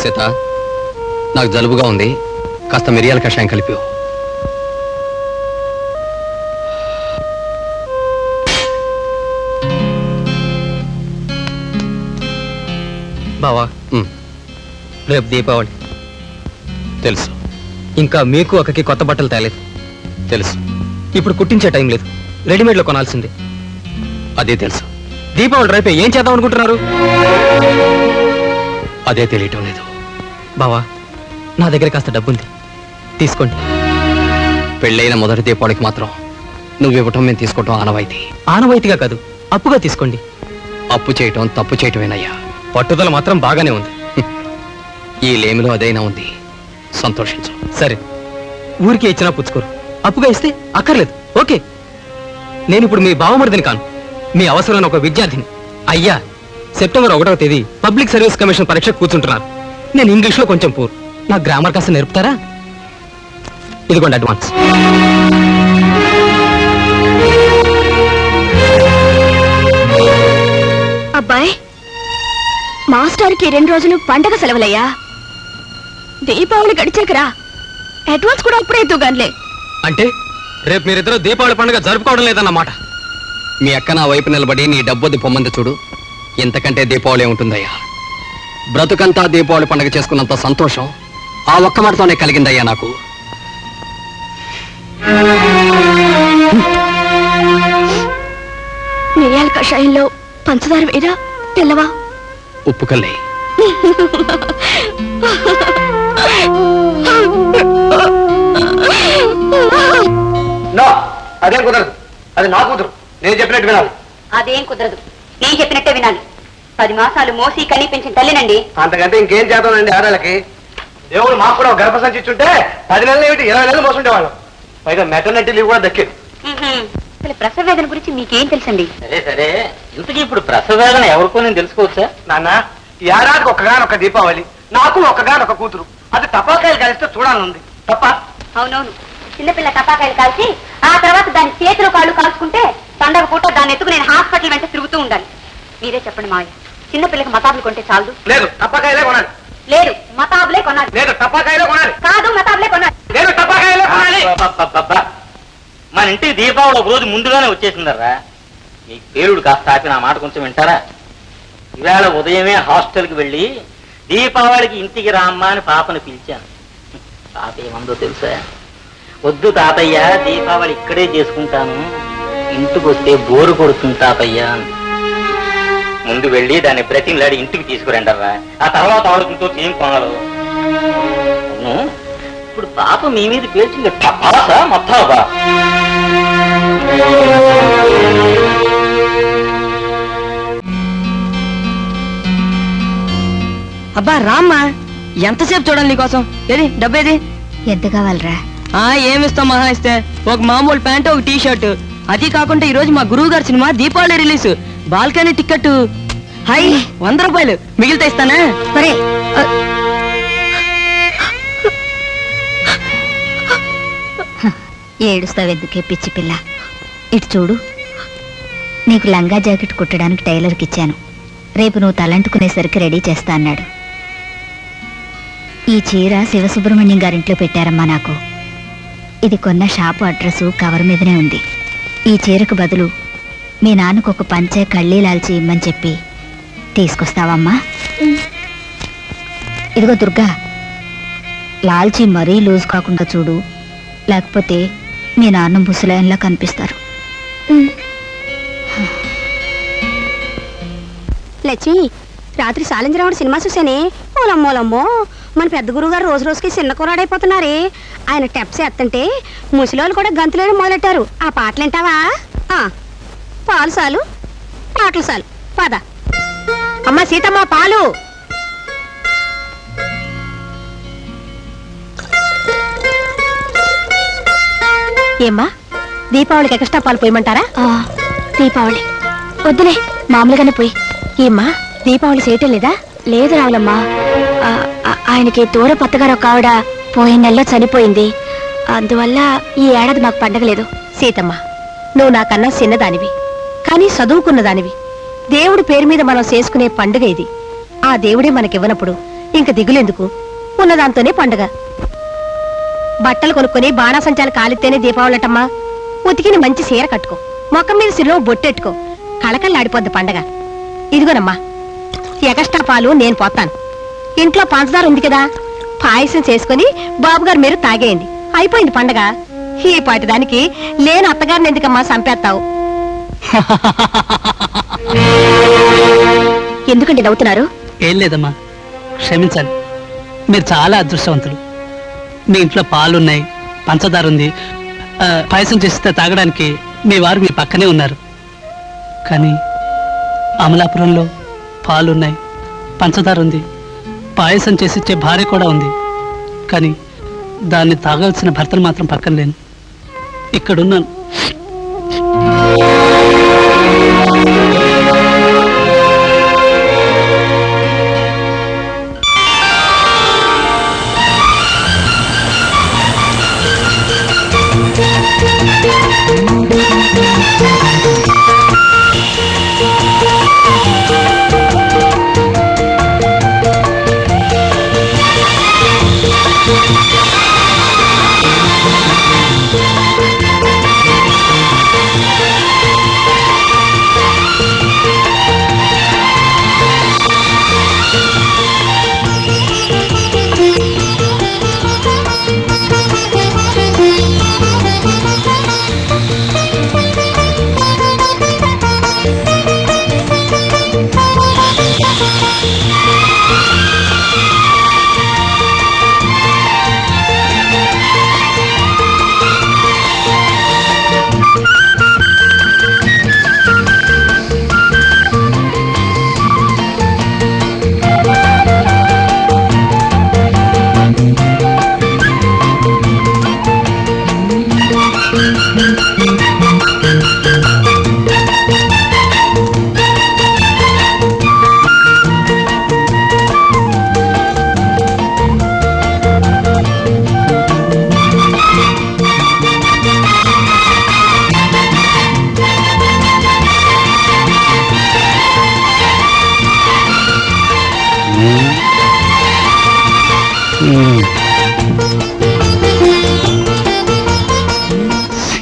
సీత, నాకు జలుబుగా ఉంది, కాస్త మిరియాల కషాయం కలిపి. బావా, రేపు దీపావళి తెలుసు. ఇంకా మీకు ఒకకి కొత్త బట్టలు తేలేదు తెలుసు. ఇప్పుడు కుట్టించే టైం లేదు, రెడీమేడ్లో కొనాల్సిందే. అదే తెలుసు. దీపావళి రేపే ఏం చేద్దాం అనుకుంటున్నారు? అదే తెలియటం లేదు. బావా, నా దగ్గర కాస్త డబ్బుంది, తీసుకోండి. పెళ్ళైన మొదటి దీపావళికి మాత్రం నువ్వు ఇవ్వటం మేము తీసుకోవటం ఆనవాయితీ. ఆనవాయితీగా కాదు, అప్పుగా తీసుకోండి. అప్పు చేయటం తప్పు చేయటమేనయ్యా. పట్టుదల మాత్రం బాగానే ఉంది. ఈ లేమిలో అదైనా ఉంది, సంతోషించు. సరే, ఊరికే ఇచ్చినా పుచ్చుకోరు, అప్పుగా ఇస్తే అక్కర్లేదు. ఓకే, నేను ఇప్పుడు మీ బావమరిదిని కాను, మీ అవసరమైన ఒక విద్యార్థిని. అయ్యా, సెప్టెంబర్ 1వ తేదీ పబ్లిక్ సర్వీస్ కమిషన్ పరీక్ష కూర్చుంటున్నారు. నేను ఇంగ్లీష్లో కొంచెం పూర్, నా గ్రామర్ కాస్త నేర్పుతారా? ఇదిగోండి అడ్వాన్స్. అబ్బాయి, మాస్టర్కి 2 రోజులు పండగ సెలవులయ్యా. దీపావళి గడిచాకరా, అడ్వాన్స్ కూడా అప్పుడే ఎత్తుగానిలే. అంటే రేపు మీరిద్దరూ దీపావళి పండుగ జరుపుకోవడం లేదన్నమాట. మీ అక్క నా వైపు నిలబడి నీ డబ్బొద్ది పొమ్మంది చూడు, ఇంతకంటే దీపావళి ఏముంటుందయ్యా? బ్రతుకంతా దీపావళి పండుగ చేసుకున్నంత సంతోషం ఆ ఒక్క మాటతోనే కలిగిందయ్యా నాకు. మిరియాల కషాయంలో పంచదార వేరా తెల్లవా? ఉప్పు కల్లే. అదేం కుదరదు, అది నా కూతురు, నేను చెప్పినట్టు వినాలి. అదేం కుదరదు, నేను చెప్పినట్టే వినాలి. 10 మాసాలు మోసి కనిపించిన తల్లినండి. అంతకంటే ఇంకేం చేద్దామండి ఆడలకి? దేవుడు మాకు కూడా గర్భసంచి ఇచ్చుంటే 10 నెలలు ఏమిటి 20 నెలలు మోసుండేవాళ్ళం. పైగా మెటర్నిటీ లీవ్ కూడా దక్కేది. అసలు ప్రసవ వేదన గురించి మీకేం తెలుసండి? సరే సరే, ఇంతకీ ఇప్పుడు ప్రసవ వేదన ఎవరికో నేను తెలుసుకోవచ్చా? నాన్న, ఈ ఏడాదికి ఒక్కగానొక్క దీపావళి, నాకు ఒక్కగానొక్క కూతురు. అది టపాకాయలు కలిస్తే చూడాలనుంది తప్ప. అవునవును, చిన్నపిల్ల టపాకాయలు కాల్చి ఆ తర్వాత దాని చేతులు కాళ్ళు కాల్చుకుంటే పండగ పూట దాన్ని ఎత్తుకు నేను హాస్పిటల్ వెంట తిరుగుతూ ఉండాలి. మీరే చెప్పండి మావయ్య, చిన్నపిల్లకి మతాబులు కొంటే చాలు? లేదు, టపాకాయలే కొనాలి. లేదు, మతాబులే కొనాలి. లేదు, టపాకాయలే కొనాలి. కాదు, మతాబులే కొనాలి. లేదు, టపాకాయలే కొనాలి. మన ఇంటికి దీపావళి ఒక రోజు ముందుగానే వచ్చేసిందర్రా. మీ పేరుడు కాస్త ఆపి నా మాట కొంచెం వింటారా? ఇవాళ ఉదయమే హాస్టల్కి వెళ్ళి దీపావళికి ఇంటికి రామ్మా అని పాపను పిలిచాను. పాప ఏమందో తెలుసా? వద్దు తాతయ్య, దీపావళి ఇక్కడే చేసుకుంటాను, ఇంటికి వస్తే బోరు కొడుతుంది తాతయ్య. ముందు వెళ్ళి దాన్ని బ్రతిమలాడి ఇంటికి తీసుకురండర్రా, ఆ తర్వాత ఆడుకుంటూ ఏం కొనాలి. ఇప్పుడు పాప మీ మీద పేర్చింది టపాసా మొత్తావా? అబ్బా రామ్మా, ఎంతసేపు చూడాలి నీకోసం. ఏది డబ్బేది? ఎంత కావాలరా? ఏమిస్తాం మహా ఇస్తే ఒక మామూలు ప్యాంటు, ఒక టీ షర్ట్. అది కాకుండా ఈ రోజు మా గురువు గారి cinema Deepavali release, balcony ticket. High, 100 రూపాయలు మిగిలితే ఇస్తానా? సరే. ఏడుస్తావెందుకే పిచ్చి పిల్ల? ఇటు చూడు, నీకు లంగా జాకెట్ కుట్టడానికి టైలర్కి ఇచ్చాను. రేపు నువ్వు తలంటుకునేసరికి రెడీ చేస్తా అన్నాడు. ఈ చీర శివసుబ్రహ్మణ్యం గారింట్లో పెట్టారమ్మా నాకు. ఇది కొన్న షాపు అడ్రస్ కవర్ మీదనే ఉంది. ఈ చీరకు బదులు మీ నాన్నకు ఒక పంచె కళ్ళీ లాల్చి ఇమ్మని చెప్పి తీసుకొస్తావమ్మా? ఇదిగో దుర్గా, లాల్చి మరీ లూజ్ కాకుండా చూడు, లేకపోతే మీ నాన్న ముసలాయన్లా కనిపిస్తారు. లక్ష్మి, రాత్రి సాలింజరావుడు సినిమా చూసానే. ఓలమ్మోలమ్మో, మన పెద్ద గురువు గారు రోజు రోజుకి చిన్న కూరాడైపోతున్నారే. ఆయన టెప్స్ ఎత్తంటే ముసలోళ్ళు కూడా గంతులేని మొదలెట్టారు. ఆ పాటలు వింటావా? పాలు చాలు, పాటలు చాలు, పద. అమ్మ సీతమ్మ, పాలు. ఏమ్మా, దీపావళికి ఎక్స్ట్రా పాలు పోయమంటారా? దీపావళి వద్దులే, మామూలుగానే పోయి. ఏమ్మా, దీపావళి చేయటం లేదా? లేదు రావులమ్మా, ఆయనకి దూర పత్తగారు ఒక ఆవిడ పోయిన నెలలో చనిపోయింది. అందువల్ల ఈ ఏడాది మాకు పండగ లేదు. సీతమ్మ, నువ్వు నాకన్నా చిన్నదానివి, కానీ చదువుకున్నదానివి. దేవుడి పేరు మీద మనం చేసుకునే పండుగ ఇది. ఆ దేవుడే మనకివ్వనప్పుడు ఇంక దిగులెందుకు, ఉన్నదాంతోనే పండుగ. బట్టలు కొనుక్కొని బాణాసంచాలు కాలిస్తేనే దీపావళటమ్మా. ఉతికిని మంచి చీర కట్టుకో, మొక్కం మీద సిరిలో బొట్టెట్టుకో, కళకళ్ళాడిపోద్ది పండగ. ఇదిగోనమ్మా, ఎగస్ట్రా పాలు నేను పోతాను. ఇంట్లో పంచదార ఉంది కదా, పాయసం చేసుకుని బాబుగారు మీరు తాగేయండి. అయిపోయింది పండగ. ఈ పాటి దానికి లేని అత్తగారిని ఎందుకమ్మా చంపేస్తావు? ఎందుకండి నవ్వుతున్నారు? ఏం లేదమ్మా, క్షమించాలి. మీరు చాలా అదృష్టవంతులు. మీ ఇంట్లో పాలున్నాయి, పంచదార ఉంది, పాయసం చేస్తే తాగడానికి మీ వారు మీ పక్కనే ఉన్నారు. కానీ అమలాపురంలో పాలున్నాయి, పంచదార ఉంది, పాయసం చేసిచ్చే భార్య కూడా ఉంది. కానీ దాన్ని తాగాల్సిన భర్తను మాత్రం పక్కన లేను. ఇక్కడున్నాను.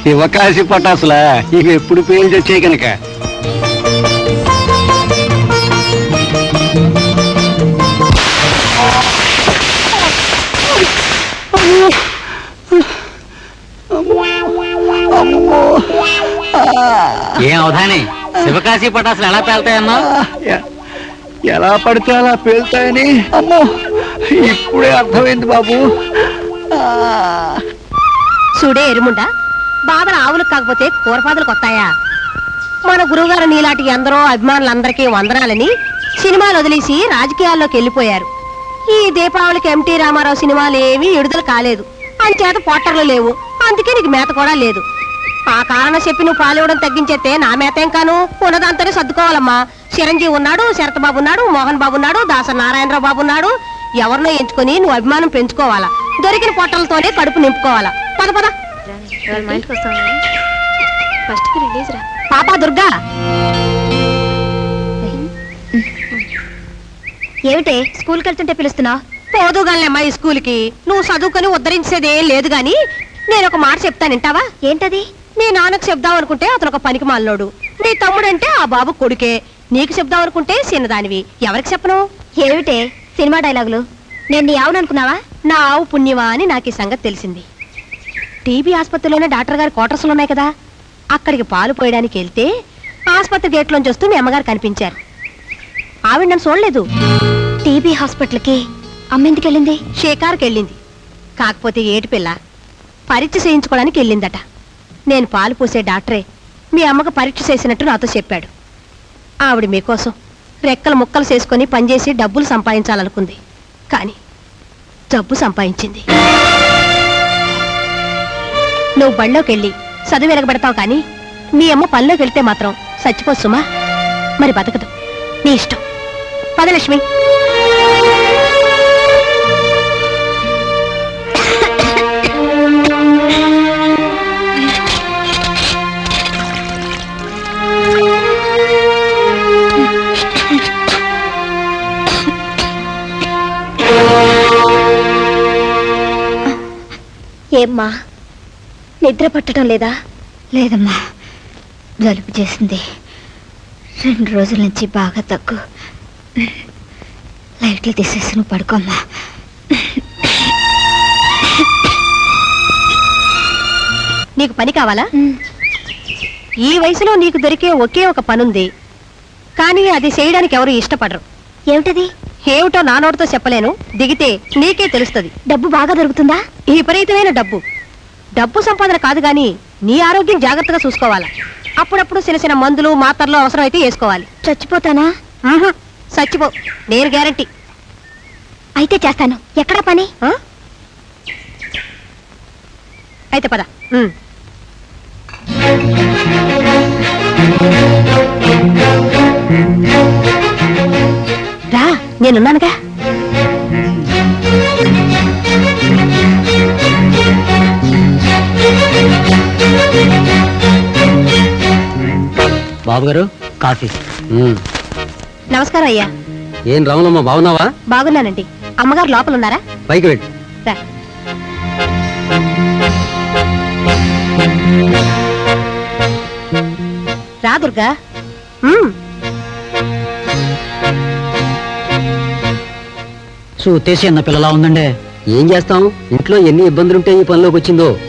శివకాశి పటాసులా ఇక ఎప్పుడు పేర్లు వచ్చాయి కనుక. ఏం అవధాని, శివకాశి పటాసులు ఎలా పేల్తాయమ్మా? ఎలా పడితే అలా పేలుతాయని అమ్మో ఇప్పుడే అర్థమైంది బాబు. చూడే ఎరుముండా, బాధలు ఆవులకు కాకపోతే కూరపాదులకు వస్తాయా? మన గురువుగారు నీలాంటి ఎందరో అభిమానులందరికీ వందనాలని సినిమాలు వదిలేసి రాజకీయాల్లోకి వెళ్ళిపోయారు. ఈ దీపావళికి ఎంటీ రామారావు సినిమాలు ఏమీ విడుదల కాలేదు, అంచేత పోస్టర్లు లేవు, అందుకే నీకు మేత కూడా లేదు. ఆ కారణం చెప్పి నువ్వు పాలివ్వడం తగ్గించేస్తే నా మేత ఏం కాను? ఉన్నదంతనే సర్దుకోవాలమ్మా. చిరంజీవి ఉన్నాడు, శరత్ బాబు ఉన్నాడు, మోహన్ బాబు ఉన్నాడు, దాస నారాయణరావు బాబు ఉన్నాడు. ఎవరినో ఎంచుకొని నువ్వు అభిమానం పెంచుకోవాలా, దొరికిన పొట్టలతోనే కడుపు నింపుకోవాలా. పద పద. పాపా దుర్గా, ఏమిటే స్కూల్కి వెళ్తుంటే పిలుస్తున్నావు? పోదుగాలమ్మా ఈ స్కూల్కి. నువ్వు చదువుకొని ఉద్ధరించేదేం లేదు గాని నేను ఒక మాట చెప్తాను, వింటావా? ఏంటది? నీ నాన్నకు చెప్దాం అనుకుంటే అతను ఒక పనికి మాలినోడు, నీ తమ్ముడంటే ఆ బాబు కొడుకే, నీకు చెప్దాం అనుకుంటే చిన్నదానివి. ఎవరికి చెప్పను? ఏమిటే సినిమా డైలాగులు? నేను నీ ఆవును అనుకున్నావా? నా ఆవు పుణ్యమా అని నాకు ఈ సంగతి తెలిసింది. టీబీ ఆసుపత్రిలోనే డాక్టర్ గారి క్వార్టర్స్లు ఉన్నాయి కదా, అక్కడికి పాలు పోయడానికి వెళ్తే ఆసుపత్రి గేట్లోంచి వస్తూ మీ అమ్మగారు కనిపించారు. ఆవిడ నన్ను చూడలేదు. టీబీ హాస్పిటల్కి అమ్మ ఎందుకు వెళ్ళింది? షేకార్కి వెళ్ళింది. కాకపోతే ఏటి పిల్ల పరీక్ష చేయించుకోవడానికి వెళ్ళిందట. నేను పాలు పోసే డాక్టరే మీ అమ్మకు పరీక్ష చేసినట్టు నాతో చెప్పాడు. ఆవిడ మీకోసం రెక్కలు ముక్కలు చేసుకుని పనిచేసి డబ్బులు సంపాదించాలనుకుంది, కానీ జబ్బు సంపాదించింది. నువ్వు బళ్ళోకి వెళ్ళి చదువు వెలగబెడతావు, కానీ మీ అమ్మ పనిలోకి వెళ్తే మాత్రం చచ్చిపో సుమా. మరి బతకదు, నీ ఇష్టం. పదలక్ష్మి. ఏమ్మా నిద్ర పట్టడం లేదా? లేదమ్మా, జలుబు చేసింది. 2 రోజుల నుంచి బాగా తగ్గు. లైట్లు తీసేసి నువ్వు పడుకోమ్మా. నీకు పని కావాలా? ఈ వయసులో నీకు దొరికే ఒకే ఒక పనుంది, కానీ అది చేయడానికి ఎవరు ఇష్టపడరు. ఏమిటది? ఏమిటో నా నోటితో చెప్పలేను, దిగితే నీకే తెలుస్తుంది. డబ్బు బాగా దొరుకుతుందా? ఈ విపరీతమైన డబ్బు సంపాదన కాదు గాని నీ ఆరోగ్యం జాగ్రత్తగా చూసుకోవాలా. అప్పుడప్పుడు చిన్న చిన్న మందులు మాత్రలు అవసరమైతే వేసుకోవాలి. చచ్చిపోతానా? చచ్చిపో, నేను గ్యారంటీ. అయితే చేస్తాను. ఎక్కడా పని? అయితే పద. రా, నేనున్నానుగా. బాబు గారు కాఫీ. నమస్కారం అయ్యా. ఏం రావునమ్మా, బాగున్నావా? బాగున్నానండి. అమ్మగారు లోపల ఉన్నారా? పైకి వెళ్ళి. రా. రా దుర్గా. చూతేసి అన్న పిల్లలా ఉందండి. ఏం చేస్తాం, ఇంట్లో ఎన్ని ఇబ్బందులుంటే ఈ పనిలోకి వచ్చిందో.